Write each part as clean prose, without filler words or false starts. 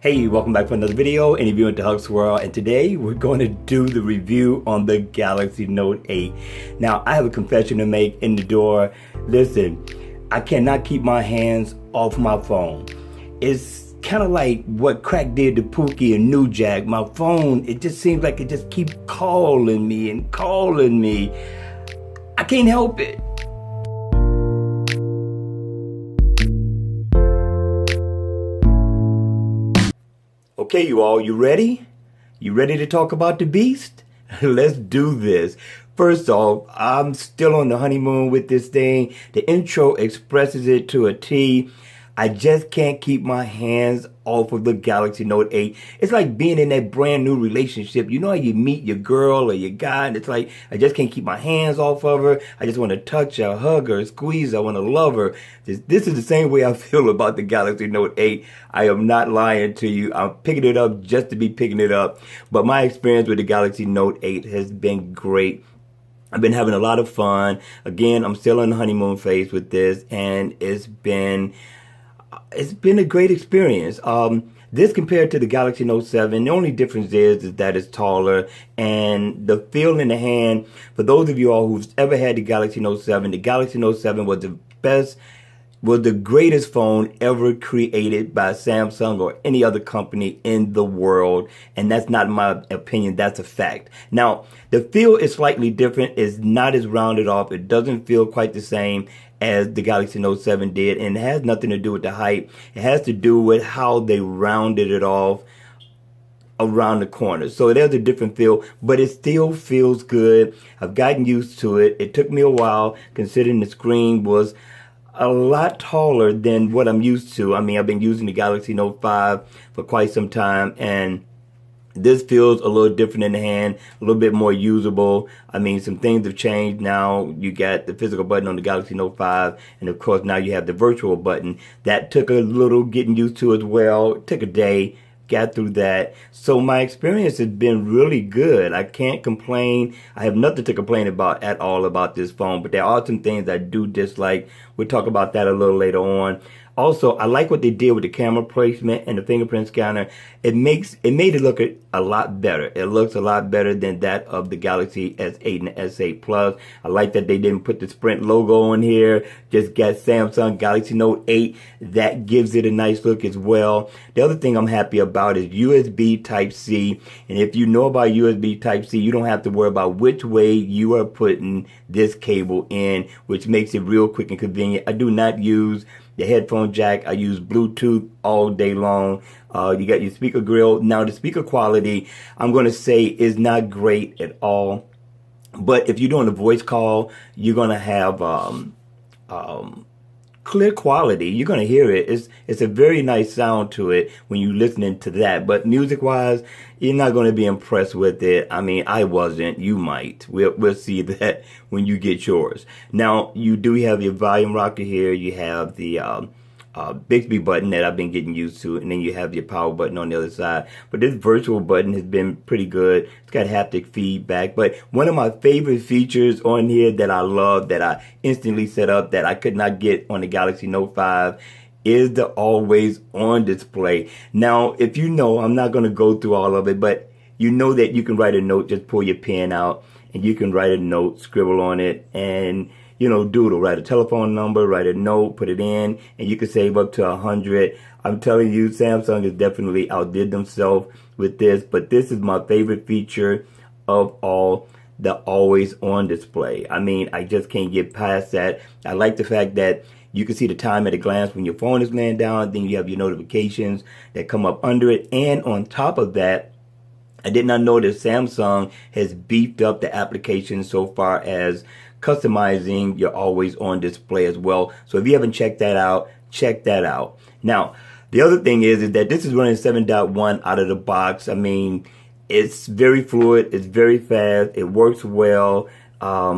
Hey, welcome back for another video, interviewing the Hux World, and today we're going to do the review on the Galaxy Note 8. Now, I have a confession to make in the door. Listen, I cannot keep my hands off my phone. It's kind of like what crack did to Pookie and New Jack. My phone, it just seems like it just keeps calling me and calling me. I can't help it. Okay, you all, you ready? You ready to talk about the beast? Let's do this. First off, I'm still on the honeymoon with this thing. The intro expresses it to a T. I just can't keep my hands off of the Galaxy Note 8. It's like being in that brand new relationship. You know how you meet your girl or your guy, and it's like, I just can't keep my hands off of her. I just want to touch her, hug her, squeeze her. I want to love her. This is the same way I feel about the Galaxy Note 8. I am not lying to you. I'm picking it up just to be picking it up. But my experience with the Galaxy Note 8 has been great. I've been having a lot of fun. Again, I'm still in the honeymoon phase with this, and it's been a great experience. This compared to the Galaxy Note 7, the only difference is that it's taller, and the feel in the hand, for those of you all who've ever had the Galaxy Note 7, the Galaxy Note 7 was the greatest phone ever created by Samsung or any other company in the world. And that's not my opinion, that's a fact. Now, the feel is slightly different. It's not as rounded off. It doesn't feel quite the same as the Galaxy Note 7 did. And it has nothing to do with the height. It has to do with how they rounded it off around the corner. So there's a different feel, but it still feels good. I've gotten used to it. It took me a while, considering the screen was a lot taller than what I'm used to. I mean, I've been using the Galaxy Note 5 for quite some time, and this feels a little different in the hand, a little bit more usable. I mean, some things have changed now. You got the physical button on the Galaxy Note 5, and of course now you have the virtual button. That took a little getting used to as well. It took a day. Got through that. So my experience has been really good. I can't complain. I have nothing to complain about at all about this phone, but there are some things I do dislike. We'll talk about that a little later on. Also, I like what they did with the camera placement and the fingerprint scanner. It made it look a lot better. It looks a lot better than that of the Galaxy S8 and S8 Plus. I like that they didn't put the Sprint logo on here. Just got Samsung Galaxy Note 8. That gives it a nice look as well. The other thing I'm happy about is USB Type-C. And if you know about USB Type-C, you don't have to worry about which way you are putting this cable in, which makes it real quick and convenient. I do not use the headphone jack. I use Bluetooth all day long. You got your speaker grill. Now, the speaker quality, I'm going to say, is not great at all. But if you're doing a voice call, you're going to have clear quality. You're going to hear it. It's a very nice sound to it when you're listening to that. But music-wise, you're not going to be impressed with it. I mean, I wasn't. You might. We'll see that when you get yours. Now, you do have your volume rocker here. You have the Bixby button that I've been getting used to, and then you have your power button on the other side. But this virtual button has been pretty good. It's got haptic feedback. But one of my favorite features on here that I love, that I instantly set up, that I could not get on the Galaxy Note 5, is the always on display. Now, if you know, I'm not going to go through all of it, but you know that you can write a note, just pull your pen out, and you can write a note, scribble on it, and doodle, write a telephone number, write a note, put it in, and you can save up to 100. I'm telling you, Samsung has definitely outdid themselves with this, but this is my favorite feature of all, the always on display. I mean, I just can't get past that. I like the fact that you can see the time at a glance when your phone is laying down, then you have your notifications that come up under it, and on top of that, I did not know that Samsung has beefed up the application so far as customizing your always on display as well. So if you haven't checked that out, check that out. Now, the other thing is that this is running 7.1 out of the box. I mean, it's very fluid, it's very fast, it works well. I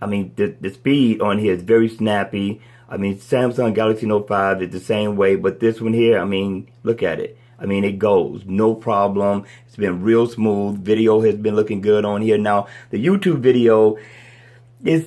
mean, the speed on here is very snappy. I mean, Samsung Galaxy Note 5 is the same way, but this one here, I mean, look at it. I mean, it goes, no problem. It's been real smooth. Video has been looking good on here. Now, the YouTube video, this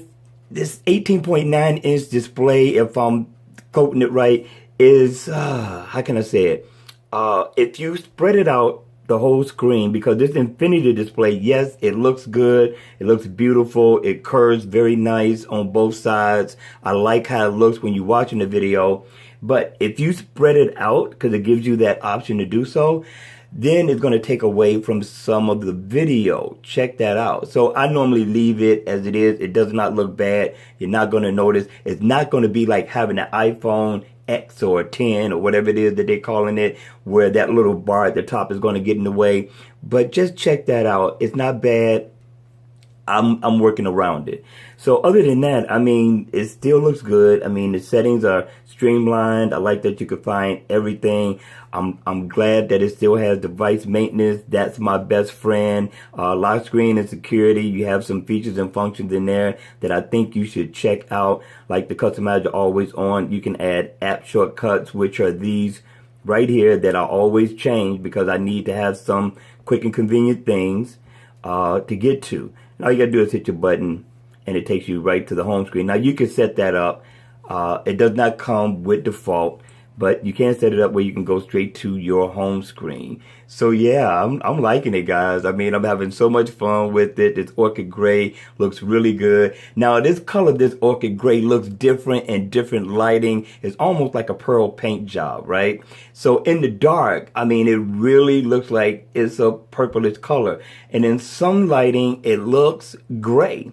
18.9 inch display, if I'm quoting it right, is, how can I say it? if you spread it out the whole screen, because this infinity display, yes, it looks good, it looks beautiful, it curves very nice on both sides. I like how it looks when you're watching the video. But if you spread it out, because it gives you that option to do so, then it's going to take away from some of the video. Check that out. So I normally leave it as it is. It does not look bad. You're not going to notice. It's not going to be like having an iPhone X or 10 or whatever it is that they're calling it, where that little bar at the top is going to get in the way. But just check that out. It's not bad. I'm working around it. So other than that, I mean, it still looks good. I mean, the settings are streamlined. I like that you can find everything. I'm glad that it still has device maintenance. That's my best friend. Lock screen and security. You have some features and functions in there that I think you should check out, like the customizer always on. You can add app shortcuts, which are these right here that I always change because I need to have some quick and convenient things to get to. All you gotta do is hit your button and it takes you right to the home screen. Now you can set that up. It does not come with default, but you can set it up where you can go straight to your home screen. So yeah, I'm liking it, guys. I mean, I'm having so much fun with it. This orchid gray looks really good. Now this color, this orchid gray, looks different in different lighting. It's almost like a pearl paint job, right? So in the dark, I mean, it really looks like it's a purplish color. And in some lighting, it looks gray.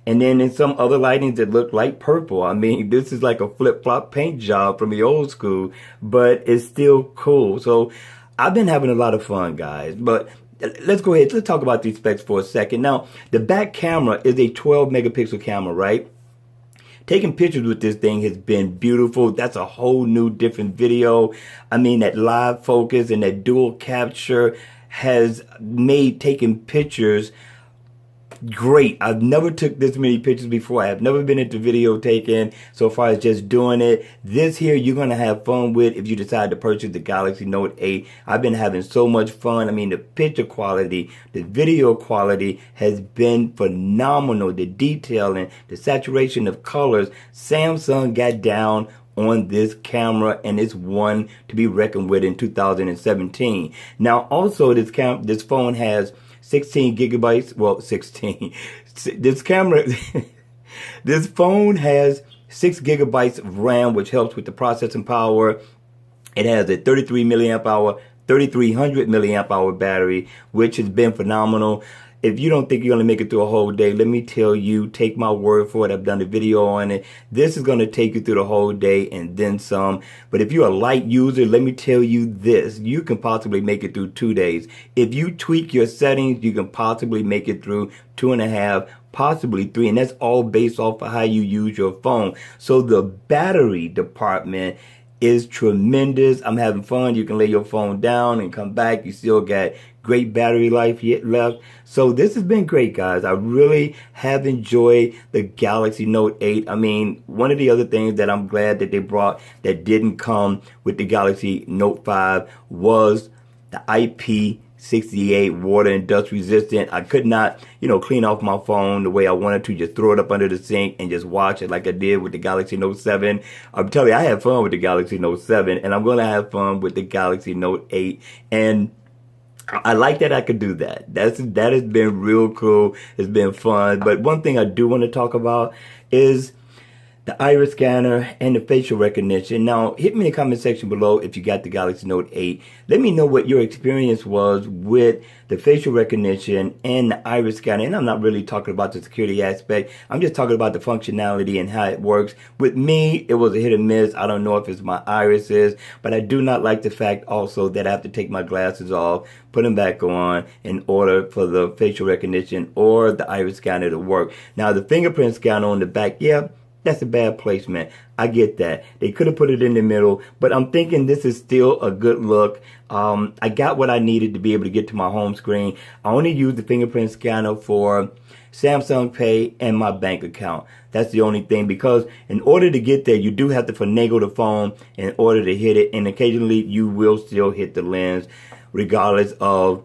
And then in some other lightings, it looked like purple. I mean, this is like a flip-flop paint job from the old school, but it's still cool. So I've been having a lot of fun, guys. But let's go ahead. Let's talk about these specs for a second. Now, the back camera is a 12 megapixel camera, right? Taking pictures with this thing has been beautiful. That's a whole new different video. I mean, that live focus and that dual capture has made taking pictures great. I've never took this many pictures before. I have never been into video taking so far as just doing it. This here you're going to have fun with if you decide to purchase the Galaxy Note 8. I've been having so much fun. I mean, the picture quality, the video quality has been phenomenal. The detailing, the saturation of colors. Samsung got down on this camera, and it's one to be reckoned with in 2017. Now, also this phone has 16 gigabytes, well, 16. This camera, this phone has 6 gigabytes of RAM, which helps with the processing power. It has a 33 milliamp hour, 3300 milliamp hour battery, which has been phenomenal. If you don't think you're going to make it through a whole day, let me tell you, take my word for it. I've done a video on it. This is going to take you through the whole day and then some. But if you're a light user, let me tell you this. You can possibly make it through 2 days. If you tweak your settings, you can possibly make it through 2.5, possibly 3. And that's all based off of how you use your phone. So the battery department is tremendous. I'm having fun. You can lay your phone down and come back. You still got great battery life yet left. So this has been great, guys. I really have enjoyed the Galaxy Note 8. I mean, one of the other things that I'm glad that they brought that didn't come with the Galaxy Note 5 was the IP68 water and dust resistant. I could not, clean off my phone the way I wanted to, just throw it up under the sink and just watch it like I did with the Galaxy Note 7. I'm telling you, I had fun with the Galaxy Note 7, and I'm going to have fun with the Galaxy Note 8. And I like that I could do that. That has been real cool. It's been fun. But one thing I do want to talk about is the iris scanner and the facial recognition. Now, hit me in the comment section below if you got the Galaxy Note 8. Let me know what your experience was with the facial recognition and the iris scanner. And I'm not really talking about the security aspect. I'm just talking about the functionality and how it works. With me, it was a hit or miss. I don't know if it's my irises, but I do not like the fact also that I have to take my glasses off, put them back on in order for the facial recognition or the iris scanner to work. Now, the fingerprint scanner on the back, yeah, that's a bad placement. I get that. They could have put it in the middle, but I'm thinking this is still a good look. I got what I needed to be able to get to my home screen. I only use the fingerprint scanner for Samsung Pay and my bank account. That's the only thing, because in order to get there, you do have to finagle the phone in order to hit it, and occasionally you will still hit the lens regardless of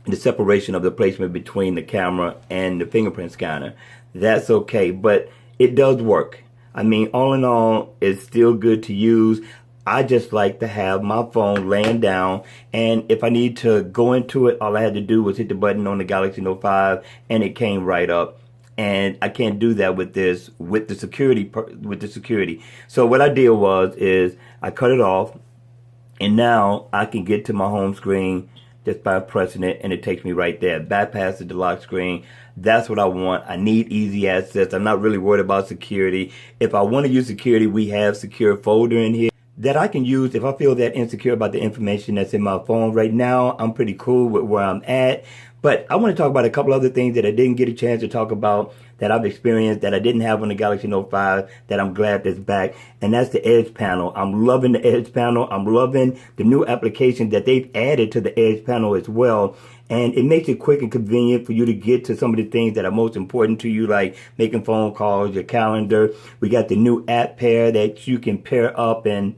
the separation of the placement between the camera and the fingerprint scanner. That's okay, but it does work. I mean, all in all, it's still good to use. I just like to have my phone laying down, and if I need to go into it, all I had to do was hit the button on the Galaxy Note 5 and it came right up. And I can't do that with this, with the security. So what I did is I cut it off, and now I can get to my home screen just by pressing it, and it takes me right there. Bypasses the lock screen. That's what I want. I need easy access. I'm not really worried about security. If I want to use security, we have secure folder in here that I can use if I feel that insecure about the information that's in my phone. Right now, I'm pretty cool with where I'm at. But I want to talk about a couple other things that I didn't get a chance to talk about that I've experienced that I didn't have on the Galaxy Note 5 that I'm glad that's back. And that's the Edge panel. I'm loving the Edge panel. I'm loving the new application that they've added to the Edge panel as well. And it makes it quick and convenient for you to get to some of the things that are most important to you, like making phone calls, your calendar. We got the new app pair that you can pair up and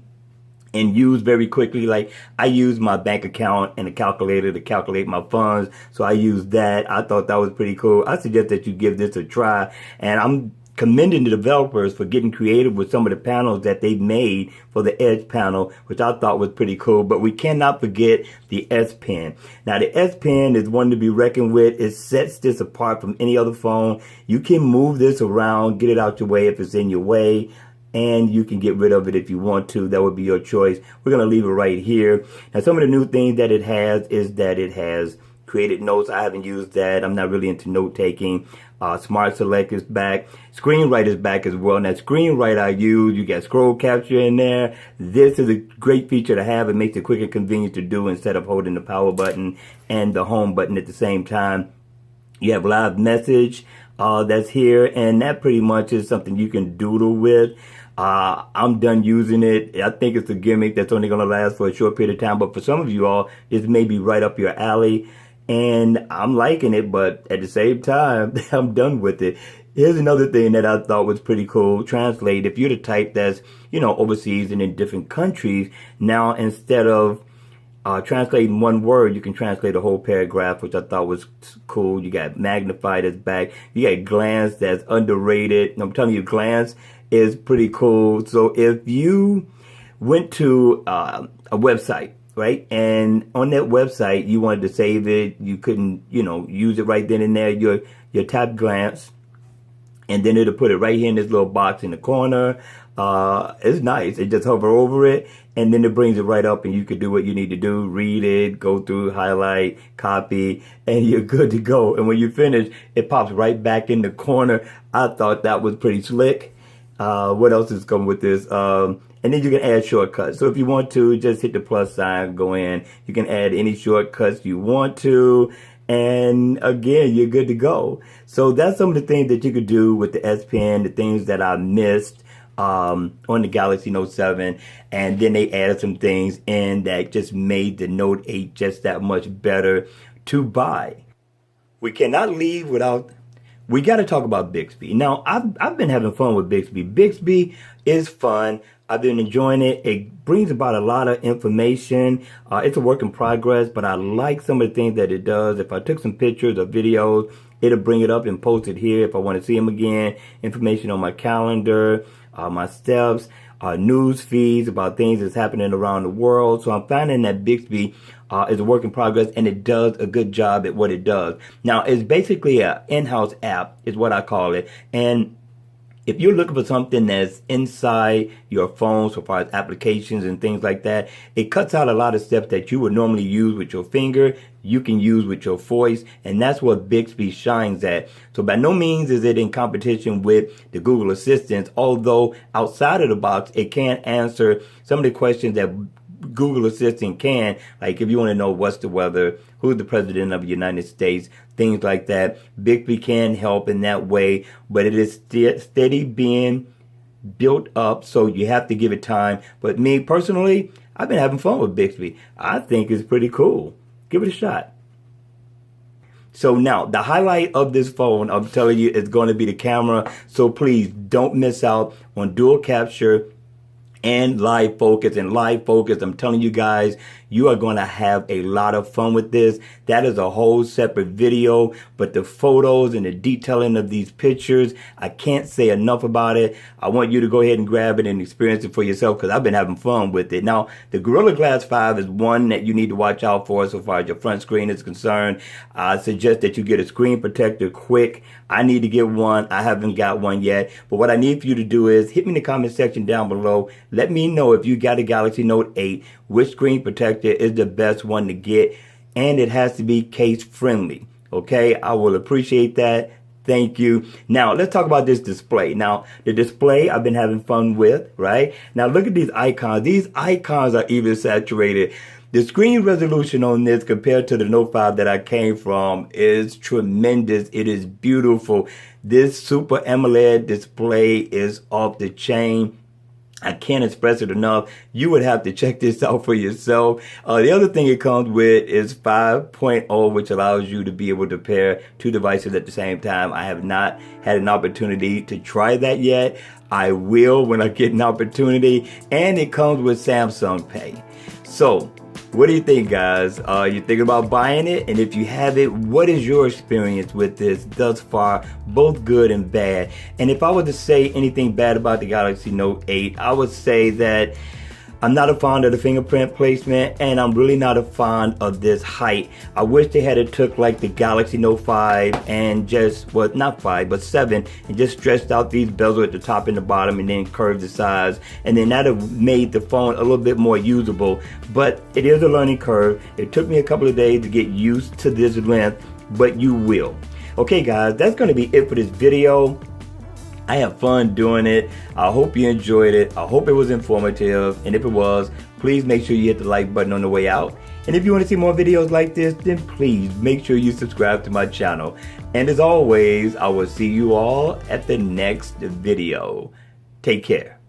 use very quickly. Like I use my bank account and a calculator to calculate my funds. So I use that. I thought that was pretty cool. I suggest that you give this a try. And I'm commending the developers for getting creative with some of the panels that they made for the Edge panel, which I thought was pretty cool. But we cannot forget the S Pen. Now the S Pen is one to be reckoned with. It sets this apart from any other phone. You can move this around, get it out your way if it's in your way, and you can get rid of it if you want to. That would be your choice. We're going to leave it right here. Now, some of the new things that it has is that it has created notes. I haven't used that. I'm not really into note taking. Smart Select is back. ScreenWrite is back as well. Now, ScreenWrite I use. You got scroll capture in there. This is a great feature to have. It makes it quick and convenient to do instead of holding the power button and the home button at the same time. You have live message that's here, and that pretty much is something you can doodle with. I'm done using it. I think it's a gimmick that's only going to last for a short period of time, but for some of you all, this may be right up your alley, and I'm liking it, but at the same time, I'm done with it. Here's another thing that I thought was pretty cool. Translate. If you're the type that's, overseas and in different countries, now instead of translating one word, you can translate a whole paragraph, which I thought was cool. You got Magnify that's back. You got Glance that's underrated. I'm telling you, Glance is pretty cool. So if you went to a website, right, and on that website you wanted to save it, you couldn't, use it right then and there. You tap Glance, and then it'll put it right here in this little box in the corner. It's nice. It just hover over it, and then it brings it right up, and you can do what you need to do. Read it, go through, highlight, copy, and you're good to go. And when you finish, it pops right back in the corner. I thought that was pretty slick. What else is coming with this? And then you can add shortcuts. So if you want to, just hit the plus sign, go in. You can add any shortcuts you want to. And again, you're good to go. So that's some of the things that you could do with the S Pen, the things that I missed on the Galaxy Note 7. And then they added some things in that just made the Note 8 just that much better to buy. We cannot leave without... We got to talk about Bixby. Now, I've been having fun with Bixby. Bixby is fun. I've been enjoying it. It brings about a lot of information. It's a work in progress, but I like some of the things that it does. If I took some pictures or videos, it'll bring it up and post it here if I want to see them again. Information on my calendar, my steps, news feeds about things that's happening around the world. So I'm finding that Bixby is a work in progress, and it does a good job at what it does. Now, it's basically an in-house app is what I call it. And if you're looking for something that's inside your phone, so far as applications and things like that, it cuts out a lot of steps that you would normally use with your finger, you can use with your voice, and that's what Bixby shines at. So by no means is it in competition with the Google Assistant, although outside of the box, it can answer some of the questions that Google Assistant can, like if you want to know what's the weather, who's the president of the United States, things like that. Bixby can help in that way, but it is steady being built up, so you have to give it time. But me personally, I've been having fun with Bixby. I think it's pretty cool. Give it a shot. So now, the highlight of this phone, I'm telling you, is going to be the camera. So please don't miss out on dual capture and live focus. And live focus, I'm telling you guys, You are going to have a lot of fun with this. That is a whole separate video, but the photos and the detailing of these pictures, I can't say enough about it. I want you to go ahead and grab it and experience it for yourself because I've been having fun with it. Now, the Gorilla Glass 5 is one that you need to watch out for so far as your front screen is concerned. I suggest that you get a screen protector quick. I need to get one. I haven't got one yet. But what I need for you to do is hit me in the comment section down below. Let me know if you got a Galaxy Note 8, which screen protector is the best one to get. And it has to be case friendly. Okay, I will appreciate that. Thank you. Now, let's talk about this display. Now, the display I've been having fun with, right? Now, look at these icons. These icons are even saturated. The screen resolution on this compared to the Note 5 that I came from is tremendous. It is beautiful. This Super AMOLED display is off the chain. I can't express it enough. You would have to check this out for yourself. The other thing it comes with is 5.0, which allows you to be able to pair two devices at the same time. I have not had an opportunity to try that yet. I will when I get an opportunity. And it comes with Samsung Pay. So, what do you think, guys? You thinking about buying it? And if you have it, what is your experience with this thus far? Both good and bad. And if I were to say anything bad about the Galaxy Note 8, I would say that I'm not a fan of the fingerprint placement, and I'm really not a fan of this height. I wish they had it took like the Galaxy Note 5 and just, well, not 5, but 7, and just stretched out these bezels at the top and the bottom and then curved the sides. And then that have made the phone a little bit more usable. But it is a learning curve. It took me a couple of days to get used to this length, but you will. Okay, guys, that's going to be it for this video. I had fun doing it. I hope you enjoyed it. I hope it was informative. And if it was, please make sure you hit the like button on the way out. And if you want to see more videos like this, then please make sure you subscribe to my channel. And as always, I will see you all at the next video. Take care.